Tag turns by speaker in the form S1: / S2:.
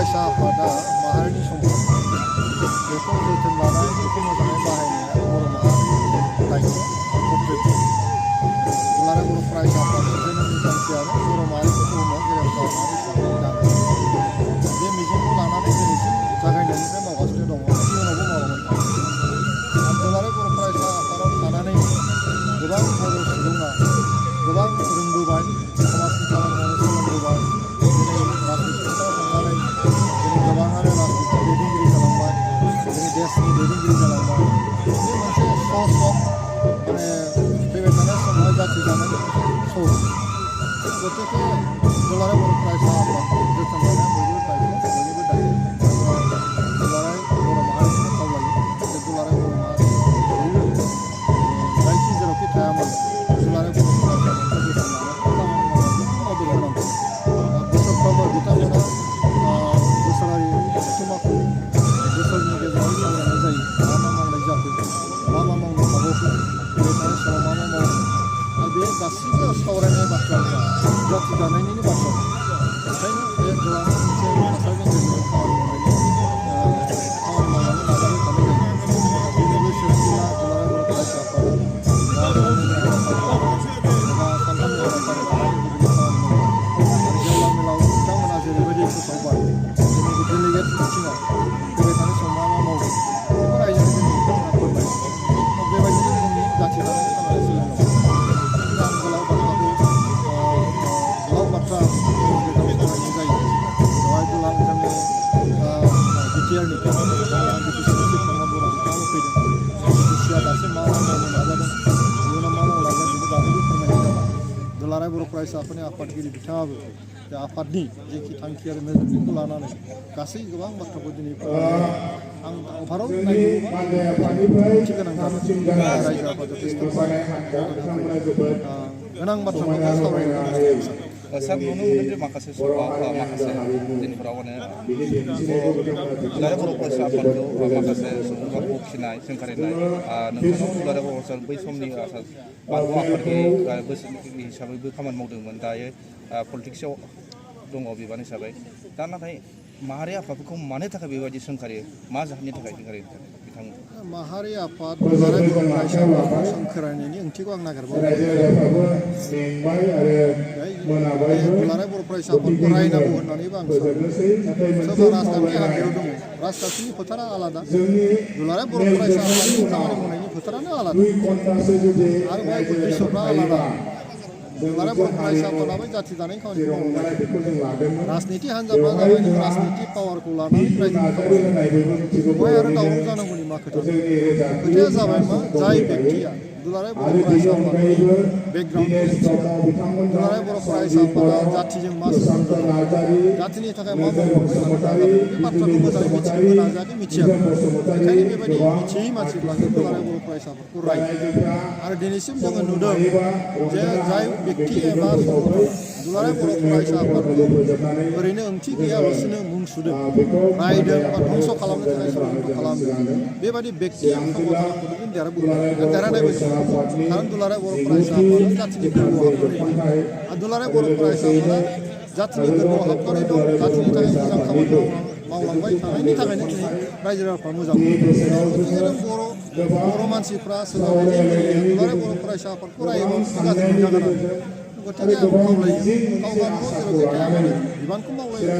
S1: फरायसा आफादा माहारिनि सम्पद बेखौ जोथोन लानाय बेखौ मोजाङै बाहायनाया बर' माहारिनि दायित्व कर्तब्य। दुलाराय बर' फरायसा आफादनि जोनोमनि थांखियानो बर' माहारिखौ बुहुमाव गेरेमसा माहारि हिसाबै दानाय। बे मिजिंखौ लानानै दिनैसिम जागायनायनिफ्राय मावगासिनो दङ, इयुनावबो मावलांबाय थागोन। दुलाराय बर' फरायसा आफादाव थानानै गोबां बर' सुबुङा गोबां रोंबोबाय, समाजनि खामानि मावनो सोलोंबोबाय। दिनै राजनिति फोथाराव थांनानै दिनै गोबाङानो राजनिति दैदेनगिरि जालांबाय, जोंनि देशनि दैदेनगिरि जालांबाय। बे मोनसे सर्स अफ फैबाय थानाय समावहाय जाथि जानायनि मोनसे सर्स। गतिके दुलाराय बर' फरायसा आफादखौ जोथोन लानाया बयनिबो दायित्व, बयनिबो दायित्व। दुलाराय बर' माहारिखौनो खावलायो जे दुलाराय बर' माहारिया बयबो जायखि जेरावखि थाया मानो दुलाराय बर' फरायसा आफादखौ जोथोन लानांगौ, खामानि मावनांगौ, मदद होनांगौ। बोसोरफ्रोमबो बिथांमोना बोसोरारि जथुम्माखौ बोसोरनि गेजेराव सावरायनाय जायो। मा मा मावनाय जाखो, मा मा मावनो हाबावखो, फैबाय थानाय समाव मा मा मावगोन। बे गासैबो सावरायनाय बाथ्राफ्रा जाथि दानायनिनो बाथ्रा। ओंखायनो बे गोबां मोनसे थासारिनि गेजेरजों खामानि मावलांनो नाजाबाय थानाय जायो। दिनैबो चिरां जिल्ला दुलाराय बर' फरायसा आफादा साननैनि हाबाफारि लानाय एबा सानथामनि हाबाफारि लानाय बेबायदि खामानि मावबाय। आरो गेवलां मेलाव बिथांमोना जेरैबायदि फोसावबाय, दिनैबो डेलिगेट बिथिङाव फैबाय थानाय समाव मा मा मावगोन बेखौ रायजोनि दिनै बिथांमोना फोरमायबाय। बेबायदिनो जोंनि जाथि दानायनि खामानिया सोलिलांबाय। आं गोलाव बाथ्रा जोंनि गेजेराव सावरायनाय जायो। बेवहाय जोंनि बिटिआरनि बिटिसिनि चिफ प्रमद बर' बिथाङाबो फैदों। बिटिसिआ दासिम मा मा मावनो नाजादों, इयुनाव मा मावलांगोन बेनि बागैबो फोरमायनाय जाबाय। दुलाराय बर' फरायसा आफादनि आफादगिरि बिथाङाबो बे आफादनि जेखि थांखि आरो नोजोर बेखौ लानानै गासै गोबां बाथ्राखौ दिनै फोरमायनाय जाबाय। आं अभारअल नायबोबा ओंथि गोनां जादों। रायजो आफाद जथेस्थ' गोनां बाथ्राफोरखौ सावरायनो होननानै आं सानो।
S2: सार नुनो मोनो जे माखासे समाव माखासे दिनफोराव दुलाराय बर' फरायसा आफादखौ माखासे सुबुंफ्रा बखिनाय, सोंखारिनाय, नोंथांनाव दुलाराय बर' फरायसा बै समनि बारग' आफादगिरि बोसोरगिरि हिसाबैबो खामानि मावदोंमोन, दायो पलिटिक्सआव दङ बिबान हिसाबै। दा नाथाय माहारि आफादफोरखौ मानो थाखाय बेबायदि सोंखारियो, मा जाहोननि थाखाय सोंखारियो बिथांमोन?
S1: माहारि आफाद दुलाराय बर' फरायसा आफादखौ सोंखारिनायनि ओंथिखौ आं नागिरबावो। दुलाराय बर' फरायसा आफादखौ रायनांगौ होननानैबो आं सानो। सोरबा राजखान्थि हान्जायाव दङ, राजखान्थिनि फोथारा आलादा, दुलाराय बर' फरायसा आफादनि खामानि मावनायनि फोथारानो आलादा आरो बेहाय उद्देश्यफ्रा आलादा। दुलाराय बर' फरायसा आफादाबो जाथि दानायनि खामानिखौ मावलांबाय थायो। राजनिति हान्जाफ्रा जाबाय नों राजनिति पावारखौ लानानै रायजोनि खामानि मावो। बेवहाय आरो दावराव जानांगौनि मा खोथा दं? खोथाया जाबाय मा, जाय बेक्तिया दुलाराय बर' फरायसा आफादनि बेकग्राउन्डखौ मिथिया, दुलाराय बर' फरायसा आफादा जाथिजों मा सोमोन्दो दं, जाथिनि थाखाय मा मावलांबाय थानो नाजादों, बे बाथ्राखौ मोजाङै मिथिनोबो नाजायाखै, मिथियाखै। बेखायनो बेबायदि मिथियै मानसिफ्रासो दुलाराय बर' फरायसा आफादखौ रायो। आरो दिनैसिम जोङो नुदों जे जाय बेक्ति एबा संगठना दुलाराय बर' फरायसा आफादखौ ओरैनो ओंथि गैयालासिनो मुं सुदों, रायदों बा धंस' खालामनो थाखाय षड्यन्त्र खालामदों, बेबायदि बेक्ति आरो संगठना खुनुदिन देरहाबोबाय आरो देरहानायबो नङा। खारन दुलाराय बर' फरायसा आफादा जाथिनि गोरबोआव हाबनानै दं। आरो दुलाराय बर' फरायसा आफादा जाथिनि गोरबोआव हाबनानै दं, जाथिनि थाखाय मोजां खामानि मावलांबाय थानायनि थाखायनो दिनै रायजो राजाफ्रा मोजां मोनो। गतिके नों बर' मानसिफ्रा सोरबा दैदेनगिरिया दुलाराय बर' फरायसा आफादखौ रायोबा बेखौ गाज्रि मोनजागोन आरो। गतिके आं खावलायो, गाव गावबागाव जेरावखि थाया मानो बिबानखौ मावलायो।